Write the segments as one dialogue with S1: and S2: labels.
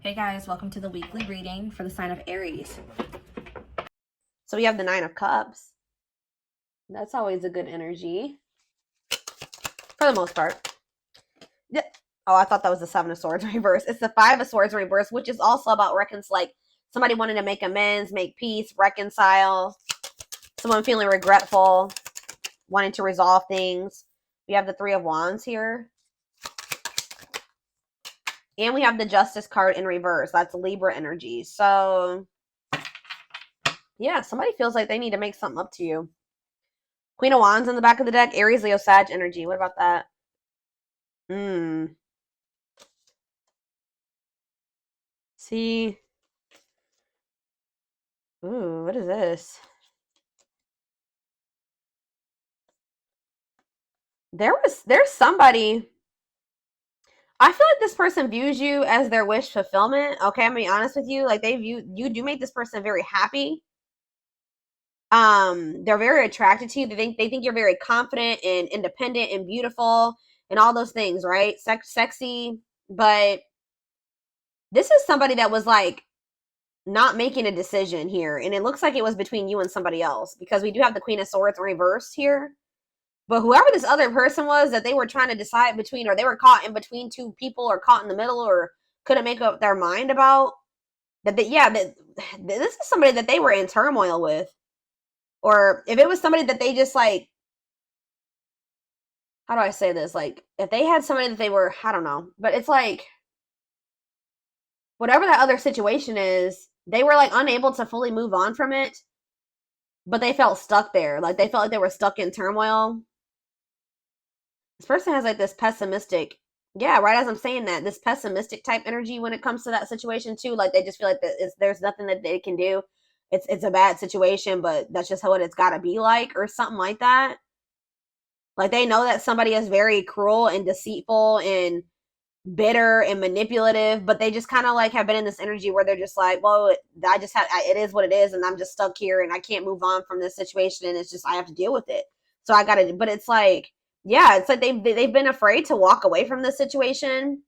S1: Hey guys, welcome to the weekly reading for the sign of Aries.
S2: So we have the 9 of Cups. That's always a good energy. For the most part. Yeah. Oh, I thought that was the 7 of Swords reverse. It's the 5 of Swords reverse, which is also about like somebody wanting to make amends, make peace, reconcile. Someone feeling regretful, wanting to resolve things. We have the 3 of Wands here. And we have the Justice card in reverse. That's Libra energy. So, yeah, somebody feels like they need to make something up to you. Queen of Wands in the back of the deck. Aries, Leo, Sag energy. What about that? See. Ooh, what is this? There's somebody. I feel like this person views you as their wish fulfillment. Okay, I'm gonna be honest with you. Like you do make this person very happy. They're very attracted to you. They think you're very confident and independent and beautiful and all those things, right? Sexy, but this is somebody that was like not making a decision here, and it looks like it was between you and somebody else because we do have the Queen of Swords reversed here. But whoever this other person was that they were trying to decide between, or they were caught in between two people, or caught in the middle, or couldn't make up their mind about, that this is somebody that they were in turmoil with. Or if it was somebody that they just like, how do I say this? Like, if they had somebody that they were, I don't know, but it's like, whatever that other situation is, they were like unable to fully move on from it, but they felt stuck there. Like, they felt like they were stuck in turmoil. This person has like this pessimistic, yeah, right as I'm saying that, this pessimistic type energy when it comes to that situation too. Like, they just feel like there's nothing that they can do. It's a bad situation, but that's just how it's got to be, like, or something like that. Like, they know that somebody is very cruel and deceitful and bitter and manipulative, but they just kind of like have been in this energy where they're just like, well, it is what it is, and I'm just stuck here and I can't move on from this situation, and it's just, I have to deal with it. So I gotta, but it's like, yeah, it's like they've been afraid to walk away from this situation,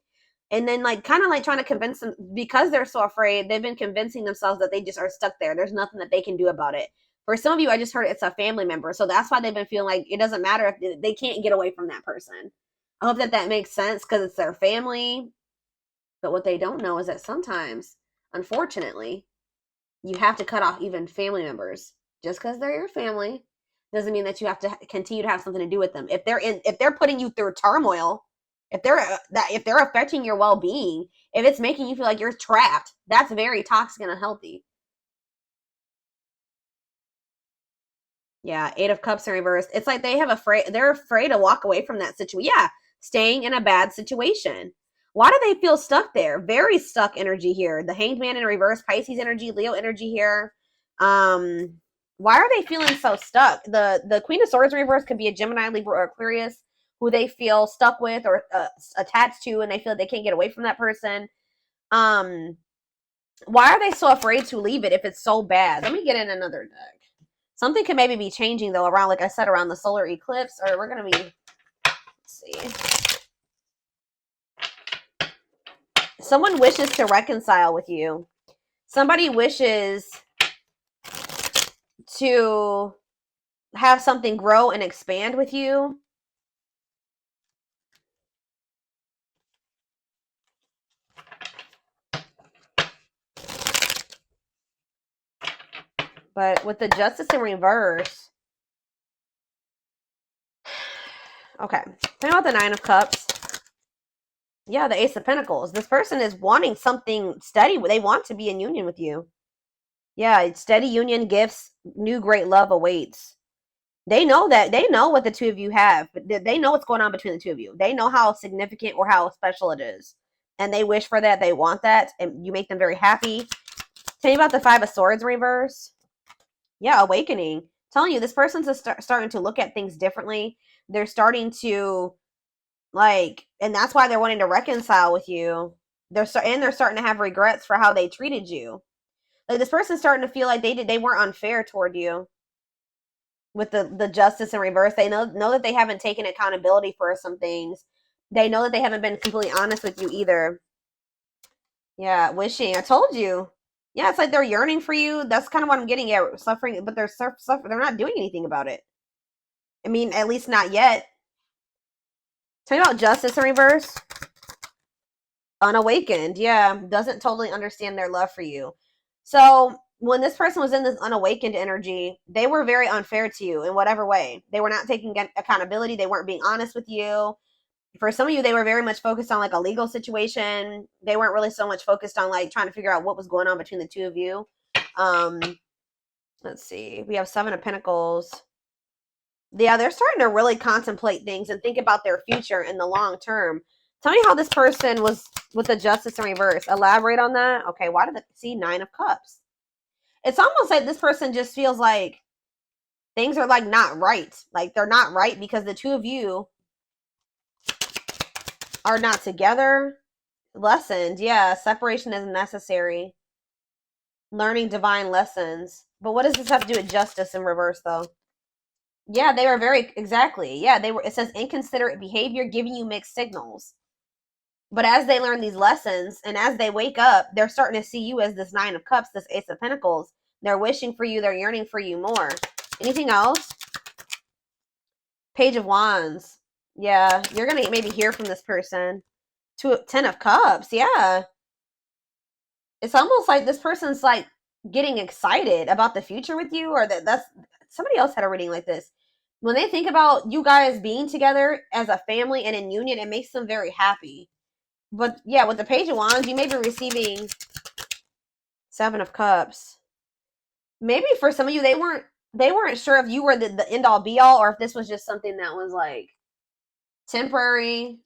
S2: and then like kind of like trying to convince them, because they're so afraid, they've been convincing themselves that they just are stuck there. There's nothing that they can do about it. For some of you, I just heard it's a family member, so that's why they've been feeling like it doesn't matter if they can't get away from that person. I hope that makes sense, because it's their family. But what they don't know is that sometimes, unfortunately, you have to cut off even family members. Just because they're your family doesn't mean that you have to continue to have something to do with them. If they're putting you through turmoil, if they're affecting your well-being, if it's making you feel like you're trapped, that's very toxic and unhealthy. Yeah, 8 of Cups in reverse. It's like they're afraid to walk away from that situation. Yeah, staying in a bad situation. Why do they feel stuck there? Very stuck energy here. The Hanged Man in reverse, Pisces energy, Leo energy here. Why are they feeling so stuck? The Queen of Swords in reverse could be a Gemini, Libra, or Aquarius who they feel stuck with or attached to, and they feel they can't get away from that person. Why are they so afraid to leave it if it's so bad? Let me get in another deck. Something could maybe be changing, though, around, like I said, around the solar eclipse, or we're going to be, let's see. Someone wishes to reconcile with you. Somebody wishes to have something grow and expand with you. But with the Justice in reverse, okay, think about the 9 of Cups. Yeah, the Ace of Pentacles. This person is wanting something steady. They want to be in union with you. Yeah, steady union, gifts, new great love awaits. They know what the two of you have. They know what's going on between the two of you. They know how significant or how special it is. And they wish for that. They want that. And you make them very happy. Tell me about the 5 of Swords reverse. Yeah, awakening. I'm telling you, this person's starting to look at things differently. They're starting to, like, and that's why they're wanting to reconcile with you. They're starting to have regrets for how they treated you. Like, this person's starting to feel like they weren't unfair toward you. With the Justice in reverse, they know that they haven't taken accountability for some things. They know that they haven't been completely honest with you either. Yeah, wishing. I told you. Yeah, it's like they're yearning for you. That's kind of what I'm getting at. Suffering, but they're suffering. They're not doing anything about it. I mean, at least not yet. Tell me about justice in reverse. Unawakened. Yeah, doesn't totally understand their love for you. So when this person was in this unawakened energy, they were very unfair to you in whatever way. They were not taking accountability. They weren't being honest with you. For some of you, they were very much focused on like a legal situation. They weren't really so much focused on like trying to figure out what was going on between the two of you. Um, let's see. We have Seven of Pentacles. Yeah, they're starting to really contemplate things and think about their future in the long term. Tell me how this person was with the justice in reverse. Elaborate on that. Okay, why did they see Nine of Cups? It's almost like this person just feels like things are like not right. Like they're not right because the two of you are not together. Lessons, yeah, separation is necessary. Learning divine lessons. But what does this have to do with justice in reverse though? Yeah, they were very exactly. Yeah, they were. It says inconsiderate behavior giving you mixed signals. But as they learn these lessons and as they wake up, they're starting to see you as this Nine of Cups, this Ace of Pentacles. They're wishing for you. They're yearning for you more. Anything else? Page of Wands. Yeah, you're going to maybe hear from this person. Ten of Cups. Yeah. It's almost like this person's like getting excited about the future with you, or that's somebody else had a reading like this. When they think about you guys being together as a family and in union, it makes them very happy. But yeah, with the Page of Wands, you may be receiving Seven of Cups. Maybe for some of you, they weren't sure if you were the end all be all, or if this was just something that was like temporary.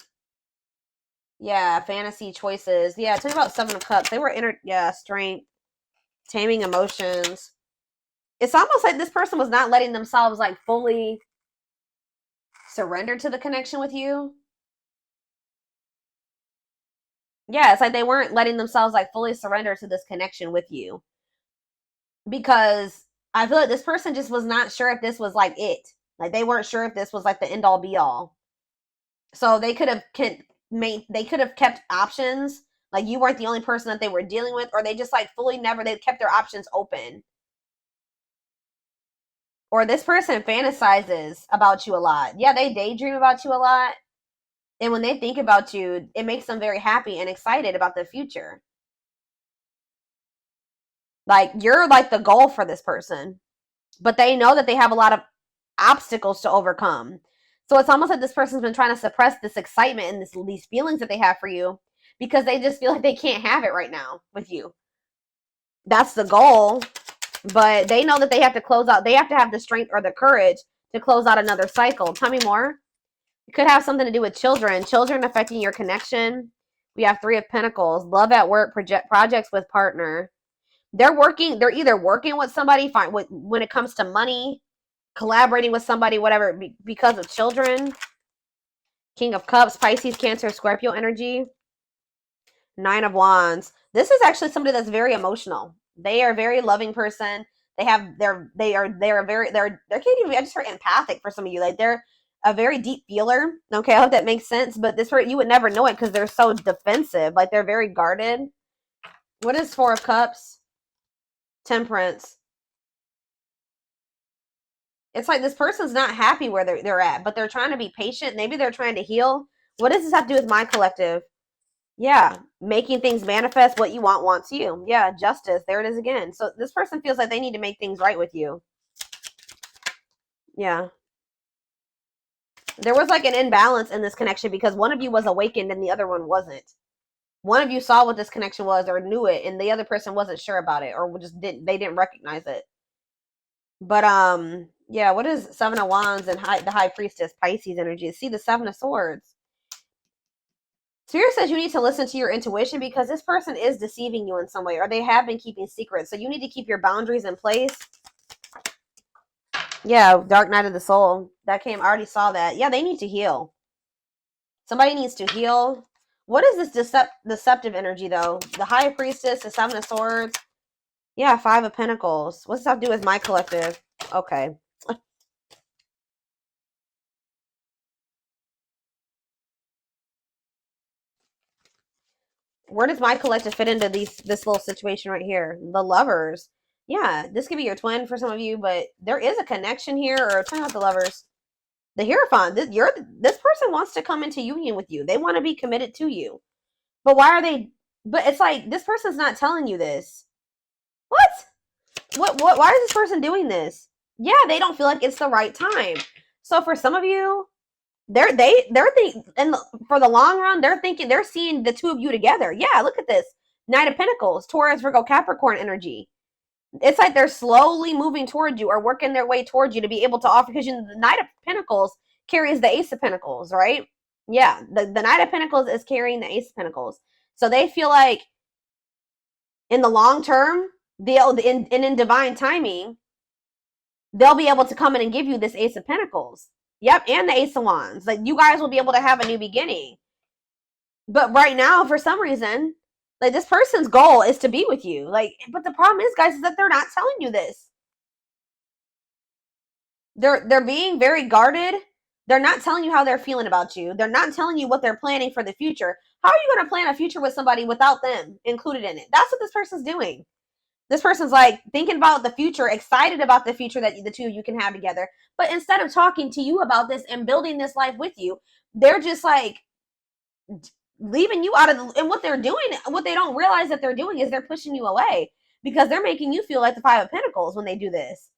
S2: Yeah, fantasy choices. Yeah, tell me about Seven of Cups. They were strength, taming emotions. It's almost like this person was not letting themselves like fully surrender to the connection with you. Yeah, it's like they weren't letting themselves like fully surrender to this connection with you. Because I feel like this person just was not sure if this was like it. Like they weren't sure if this was like the end all be all. So they could have kept options. Like you weren't the only person that they were dealing with, or they just like fully never they kept their options open. Or this person fantasizes about you a lot. Yeah, they daydream about you a lot. And when they think about you, it makes them very happy and excited about the future. Like you're like the goal for this person, but they know that they have a lot of obstacles to overcome. So it's almost like this person's been trying to suppress this excitement and these feelings that they have for you because they just feel like they can't have it right now with you. That's the goal, but they know that they have to close out. They have to have the strength or the courage to close out another cycle. Tell me more. It could have something to do with children affecting your connection. We have Three of Pentacles, love at work, projects with partner. They're either working with somebody when it comes to money, collaborating with somebody, whatever, because of children. King of Cups, Pisces, Cancer, Scorpio energy. Nine of Wands. This is actually somebody that's very emotional. They are a very loving person. They can't even, I just heard empathic for some of you. Like they're a very deep feeler. Okay, I hope that makes sense. But you would never know it because they're so defensive. Like they're very guarded. What is Four of Cups? Temperance. It's like this person's not happy where they're at, but they're trying to be patient. Maybe they're trying to heal. What does this have to do with my collective? Yeah, making things manifest. What you want wants you. Yeah, justice. There it is again. So this person feels like they need to make things right with you. Yeah. There was like an imbalance in this connection because one of you was awakened and the other one wasn't. One of you saw what this connection was or knew it, and the other person wasn't sure about it or just didn't recognize it. But yeah, what is Seven of Wands and the High Priestess Pisces energy? See the Seven of Swords. Spirit says you need to listen to your intuition because this person is deceiving you in some way, or they have been keeping secrets. So you need to keep your boundaries in place. Yeah, Dark Night of the Soul. That came, I already saw that. Yeah, they need to heal. Somebody needs to heal. What is this deceptive energy, though? The High Priestess, the Seven of Swords. Yeah, Five of Pentacles. What's that have to do with my collective? Okay. Where does my collective fit into this little situation right here? The Lovers. Yeah, this could be your twin for some of you, but there is a connection here, or turn out the Lovers. The Hierophant. This person wants to come into union with you. They want to be committed to you. But why are they? But it's like this person's not telling you this. What? Why is this person doing this? Yeah, they don't feel like it's the right time. So for some of you, they're thinking, and for the long run, they're seeing the two of you together. Yeah, look at this. Knight of Pentacles, Taurus, Virgo, Capricorn energy. It's like they're slowly moving towards you or working their way towards you to be able to offer, because the Knight of Pentacles carries the Ace of Pentacles, right? Yeah, the Knight of Pentacles is carrying the Ace of Pentacles. So they feel like in the long term, in divine timing, they'll be able to come in and give you this Ace of Pentacles. Yep, and the Ace of Wands. Like, you guys will be able to have a new beginning. But right now, for some reason, like, this person's goal is to be with you. Like, but the problem is, guys, is that they're not telling you this. They're being very guarded. They're not telling you how they're feeling about you. They're not telling you what they're planning for the future. How are you going to plan a future with somebody without them included in it? That's what this person's doing. This person's like thinking about the future, excited about the future that the two of you can have together. But instead of talking to you about this and building this life with you, they're just like leaving you out of the, and what they're doing, what they don't realize that they're doing is they're pushing you away, because they're making you feel like the Five of Pentacles when they do this.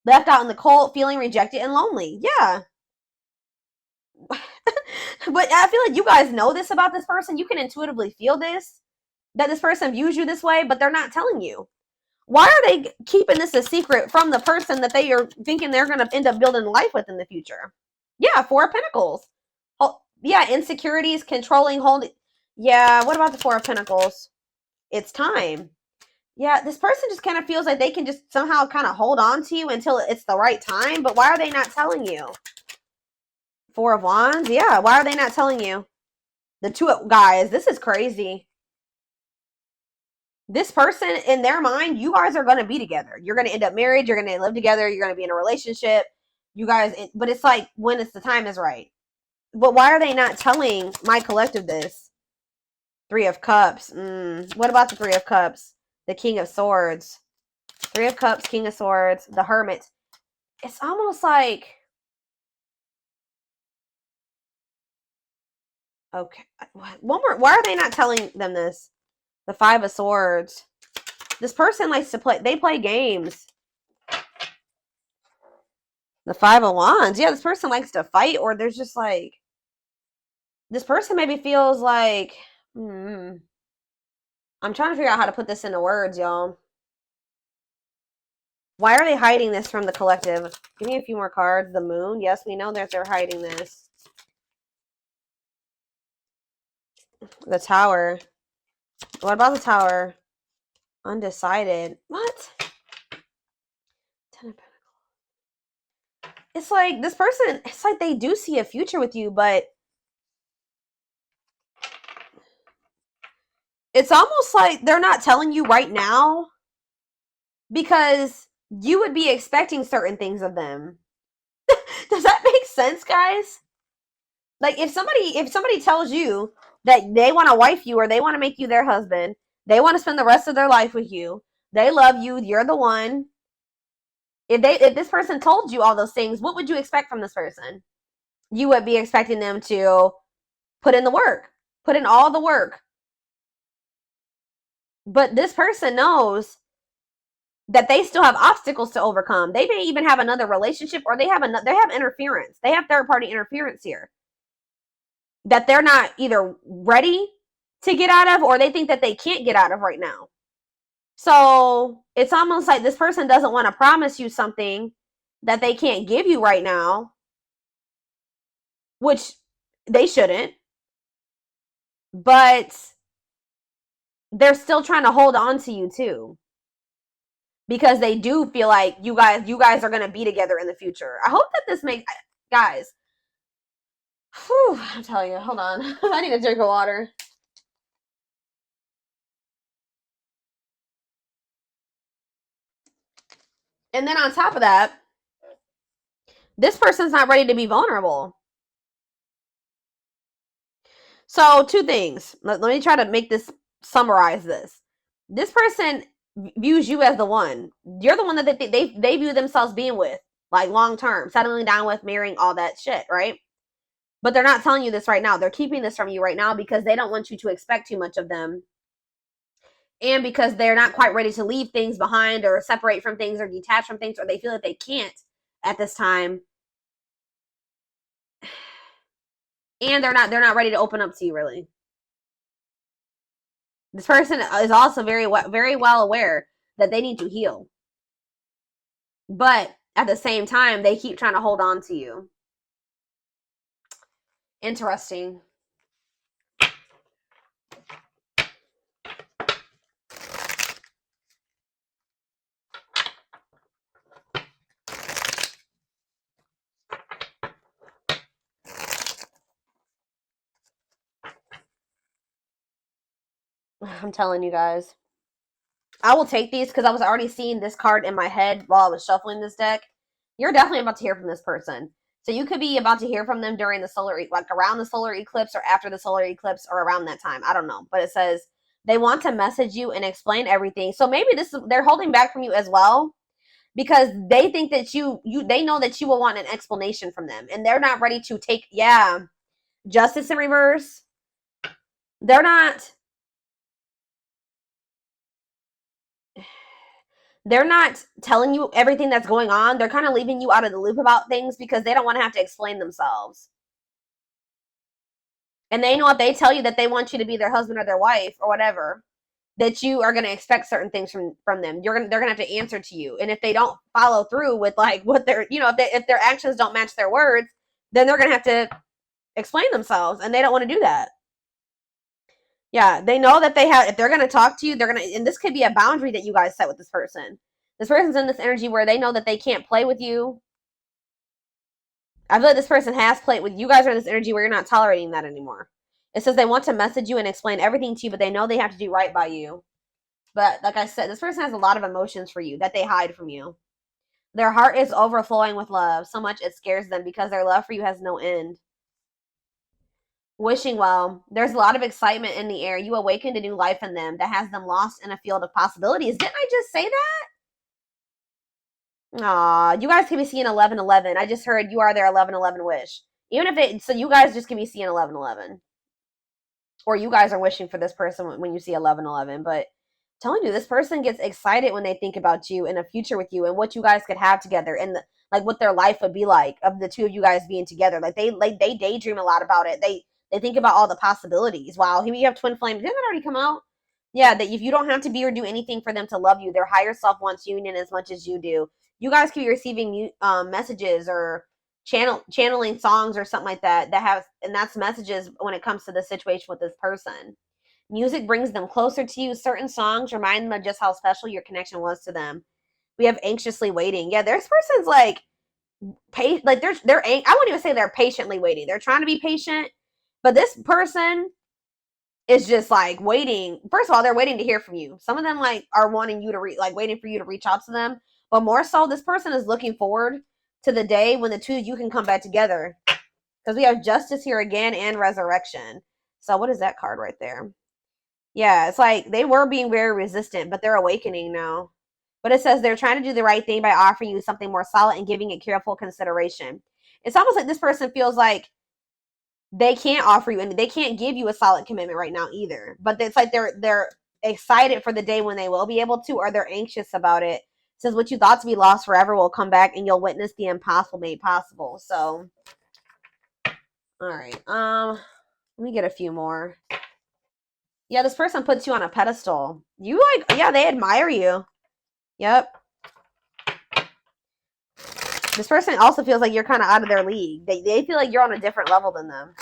S2: Left out in the cold, feeling rejected and lonely. Yeah. But I feel like you guys know this about this person. You can intuitively feel this, that this person views you this way, but they're not telling you. Why are they keeping this a secret from the person that they are thinking they're going to end up building life with in the future? Yeah, Four of Pentacles. Oh, yeah, insecurities, controlling, holding. Yeah, what about the Four of Pentacles? It's time. Yeah, this person just kind of feels like they can just somehow kind of hold on to you until it's the right time. But why are they not telling you? Four of Wands. Yeah, why are they not telling you? The two guys, this is crazy. This person, in their mind, you guys are going to be together. You're going to end up married. You're going to live together. You're going to be in a relationship. You guys, but it's like when it's the time is right. But why are they not telling my collective this? Three of Cups. What about the Three of Cups? The King of Swords. Three of Cups, King of Swords, the Hermit. It's almost like, okay, one more. Why are they not telling them this? The Five of Swords. This person likes to play. They play games. The Five of Wands. Yeah, this person likes to fight, or there's just like, this person maybe feels like, I'm trying to figure out how to put this into words, y'all. Why are they hiding this from the collective? Give me a few more cards. The Moon. Yes, we know that they're hiding this. The Tower. What about the Tower? Undecided. What? Ten of Pentacles. It's like this person, it's like they do see a future with you, but it's almost like they're not telling you right now because you would be expecting certain things of them. Does that make sense, guys? Like, if somebody tells you that they want to wife you or they want to make you their husband, they want to spend the rest of their life with you, they love you, you're the one. If this person told you all those things, what would you expect from this person? You would be expecting them to put in the work, put in all the work. But this person knows that they still have obstacles to overcome. They may even have another relationship, or they have interference. They have third-party interference here that they're not either ready to get out of, or they think that they can't get out of right now. So it's almost like this person doesn't want to promise you something that they can't give you right now, which they shouldn't, but they're still trying to hold on to you too, because they do feel like you guys are going to be together in the future. I hope that this makes, guys, whew, I'm telling you, hold on. I need a drink of water. And then on top of that, this person's not ready to be vulnerable. So two things. Let me try to make this summarize this. This person views you as the one. You're the one that they view themselves being with, like long term, settling down with, marrying, all that shit, right? But they're not telling you this right now. They're keeping this from you right now because they don't want you to expect too much of them. And because they're not quite ready to leave things behind or separate from things or detach from things, or they feel that they can't at this time. And they're not ready to open up to you, really. This person is also very well aware that they need to heal. But at the same time, they keep trying to hold on to you. Interesting. I'm telling you guys. I will take these because I was already seeing this card in my head while I was shuffling this deck. You're definitely about to hear from this person. So you could be about to hear from them during the solar, like around the solar eclipse or after the solar eclipse or around that time. I don't know. But it says they want to message you and explain everything. So maybe they're holding back from you as well because they think that they know that you will want an explanation from them. And they're not ready to take, Justice in reverse. They're not telling you everything that's going on. They're kind of leaving you out of the loop about things because they don't want to have to explain themselves. And they know if they tell you that they want you to be their husband or their wife or whatever, that you are going to expect certain things from them. They're going to have to answer to you. And if they don't follow through with like what they're, if their actions don't match their words, then they're going to have to explain themselves. And they don't want to do that. Yeah, they know that if they're going to talk to you, and this could be a boundary that you guys set with this person. This person's in this energy where they know that they can't play with you. I feel like this person has played with you guys are in this energy where you're not tolerating that anymore. It says they want to message you and explain everything to you, but they know they have to do right by you. But like I said, this person has a lot of emotions for you that they hide from you. Their heart is overflowing with love, so much it scares them because their love for you has no end. Wishing well. There's a lot of excitement in the air. You awakened a new life in them that has them lost in a field of possibilities. Didn't I just say that? Aw, you guys can be seeing 1111. I just heard you are their 1111 wish. So you guys just can be seeing 1111. Or you guys are wishing for this person when you see 1111. But I'm telling you, this person gets excited when they think about you and a future with you and what you guys could have together and what their life would be like of the two of you guys being together. They daydream a lot about it. They think about all the possibilities. Wow, here we have twin flame. Didn't that already come out? Yeah, that if you don't have to be or do anything for them to love you, their higher self wants union as much as you do. You guys could be receiving messages or channeling songs or something like that and that's messages when it comes to the situation with this person. Music brings them closer to you. Certain songs remind them of just how special your connection was to them. We have anxiously waiting. Yeah, this person's I wouldn't even say they're patiently waiting. They're trying to be patient, but this person is just waiting. First of all, they're waiting to hear from you. Some of them are wanting you to waiting for you to reach out to them. But more so, this person is looking forward to the day when the two of you can come back together. Because we have justice here again and resurrection. So what is that card right there? Yeah, it's they were being very resistant, but they're awakening now. But it says they're trying to do the right thing by offering you something more solid and giving it careful consideration. It's almost like this person feels like they can't offer you and they can't give you a solid commitment right now either. But it's they're excited for the day when they will be able to, or they're anxious about it. It says what you thought to be lost forever will come back and you'll witness the impossible made possible. So, all right. Let me get a few more. Yeah, this person puts you on a pedestal. You they admire you. Yep. This person also feels like you're kind of out of their league. They feel like you're on a different level than them.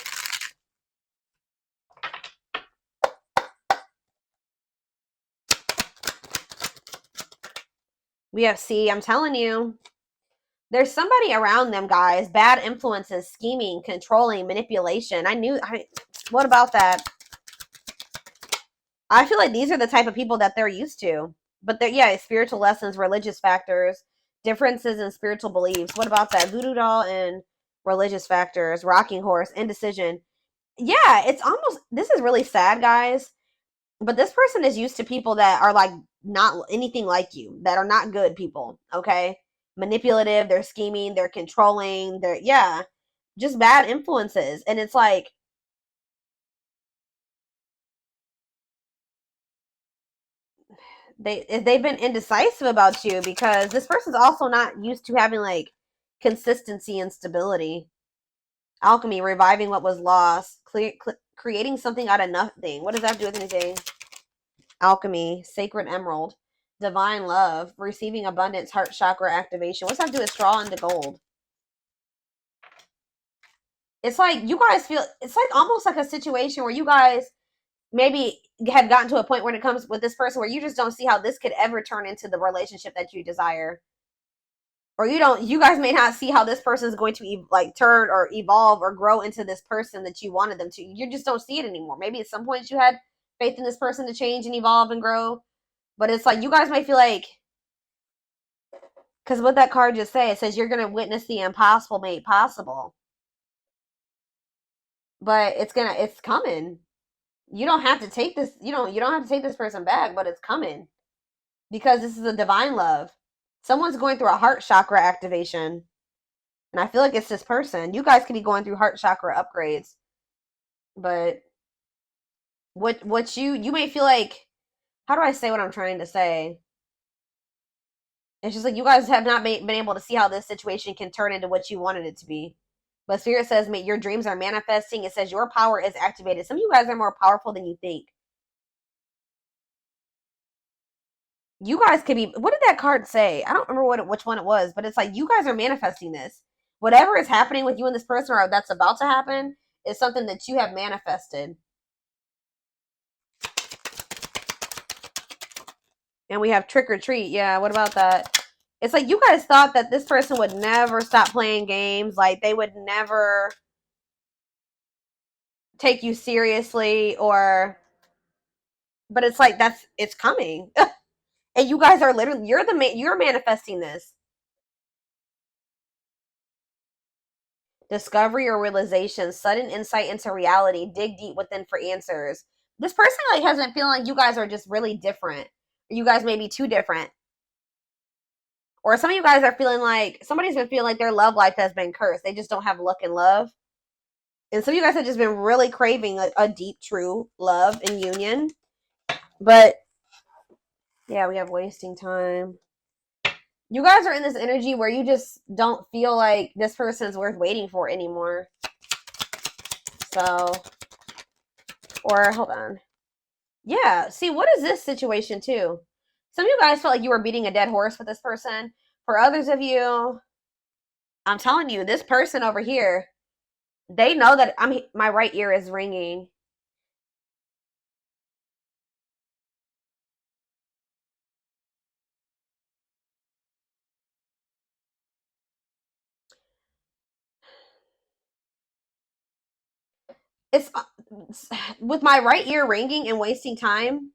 S2: We have I'm telling you. There's somebody around them, guys. Bad influences, scheming, controlling, manipulation. What about that? I feel like these are the type of people that they're used to. But spiritual lessons, religious factors, differences in spiritual beliefs. What about that? Voodoo doll and religious factors, rocking horse, indecision. Yeah, it's almost, this is really sad, guys. But this person is used to people that are like not anything like you, that are not good people, okay? Manipulative, they're scheming, they're controlling, they're, yeah, just bad influences. And it's like, they've been indecisive about you because this person's also not used to having like consistency and stability. Alchemy, reviving what was lost, creating something out of nothing. What does that have to do with anything? Alchemy, sacred emerald, divine love, receiving abundance, heart chakra activation. What's that have to do with straw into gold? It's like you guys feel, it's like almost like a situation where you guys maybe have gotten to a point when it comes with this person where you just don't see how this could ever turn into the relationship that you desire. Or you guys may not see how this person is going to like turn or evolve or grow into this person that you wanted them to. You just don't see it anymore. Maybe at some point you had faith in this person to change and evolve and grow, but it's like you guys might feel like, because what that card just says, it says you're going to witness the impossible made possible. But it's coming. You don't have to take this, you don't have to take this person back, but it's coming. Because this is a divine love. Someone's going through a heart chakra activation. And I feel like it's this person. You guys could be going through heart chakra upgrades. But what you may feel like, how do I say what I'm trying to say? It's just like you guys have not been able to see how this situation can turn into what you wanted it to be. But Spirit says your dreams are manifesting. It says your power is activated. Some of you guys are more powerful than you think. You guys could be, what did that card say? I don't remember which one it was, but it's like you guys are manifesting this. Whatever is happening with you and this person or that's about to happen is something that you have manifested. And we have trick or treat. Yeah, what about that? It's like you guys thought that this person would never stop playing games. Like they would never take you seriously but it's like it's coming. And you guys are literally, you're manifesting this. Discovery or realization, sudden insight into reality, dig deep within for answers. This person like has been feeling like you guys are just really different. You guys may be too different. Or some of you guys are feeling like somebody's been feeling like their love life has been cursed. They just don't have luck in love. And some of you guys have just been really craving a deep, true love and union. But yeah, we have wasting time. You guys are in this energy where you just don't feel like this person is worth waiting for anymore. So, or hold on. Yeah, see, what is this situation too? Some of you guys felt like you were beating a dead horse with this person. For others of you, I'm telling you, this person over here, they know that my right ear is ringing. It's with my right ear ringing and wasting time.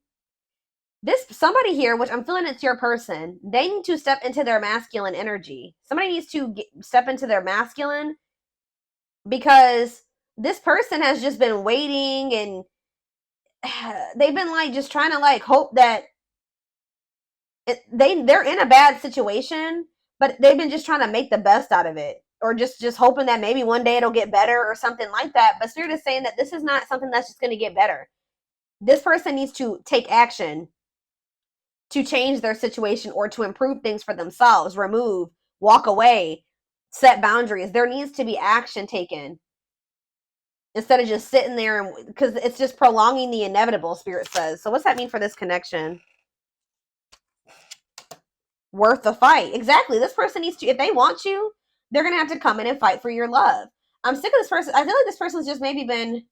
S2: This somebody here, which I'm feeling it's your person, they need to step into their masculine energy. Somebody needs to step into their masculine because this person has just been waiting and they've been like just trying to like hope that they're in a bad situation, but they've been just trying to make the best out of it, or just hoping that maybe one day it'll get better or something like that. But Spirit is saying that this is not something that's just going to get better. This person needs to take action to change their situation or to improve things for themselves, remove, walk away, set boundaries. There needs to be action taken instead of just sitting there, and because it's just prolonging the inevitable, Spirit says. So what's that mean for this connection? Worth the fight. Exactly. This person needs to, if they want you, they're going to have to come in and fight for your love. I'm sick of this person. I feel like this person's just maybe been,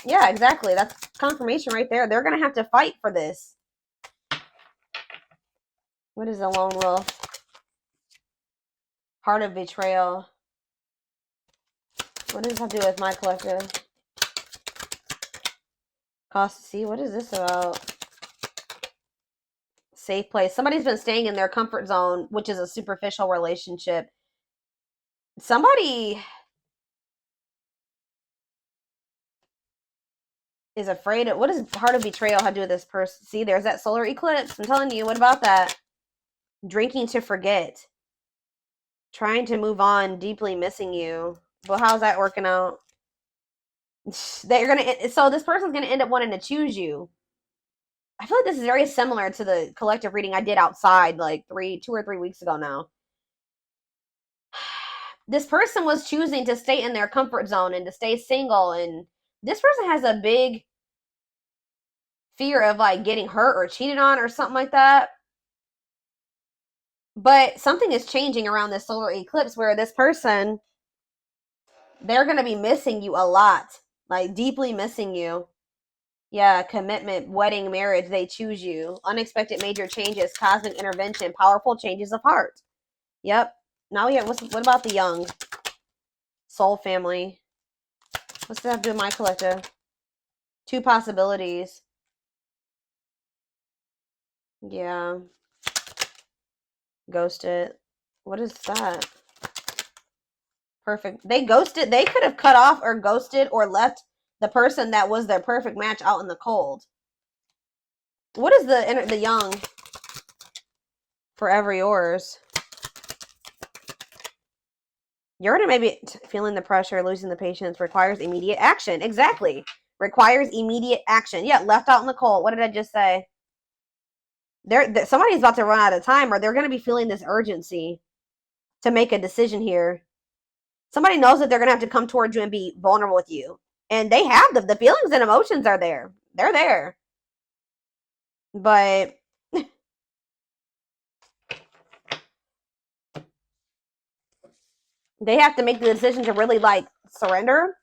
S2: yeah, exactly. That's confirmation right there. They're going to have to fight for this. What is a lone wolf? Heart of betrayal. What does that do with my collective? Cost to see. What is this about? Safe place. Somebody's been staying in their comfort zone, which is a superficial relationship. Somebody is afraid of, what does heart of betrayal have to do with this person? See, there's that solar eclipse. I'm telling you, what about that? Drinking to forget. Trying to move on, deeply missing you. But how's that working out? They're gonna, so this person's gonna end up wanting to choose you. I feel like this is very similar to the collective reading I did outside like 2 or 3 weeks ago now. This person was choosing to stay in their comfort zone and to stay single, and this person has a big fear of like getting hurt or cheated on or something like that. But something is changing around this solar eclipse where this person, they're going to be missing you a lot, like deeply missing you. Yeah, commitment, wedding, marriage, they choose you. Unexpected major changes, cosmic intervention, powerful changes of heart. Yep. Now we have, what about the young? Soul family. What's that have to do with my collective? 2 possibilities. Yeah. Ghosted. What is that? Perfect. They ghosted. They could have cut off or ghosted or left the person that was their perfect match out in the cold. What is the young? Forever yours. You're gonna maybe feeling the pressure, losing the patience, requires immediate action. Exactly. Requires immediate action. Yeah, left out in the cold. What did I just say? Somebody's about to run out of time, or they're gonna be feeling this urgency to make a decision here. Somebody knows that they're gonna have to come towards you and be vulnerable with you, and they have the feelings and emotions are there. They're there, but they have to make the decision to really like surrender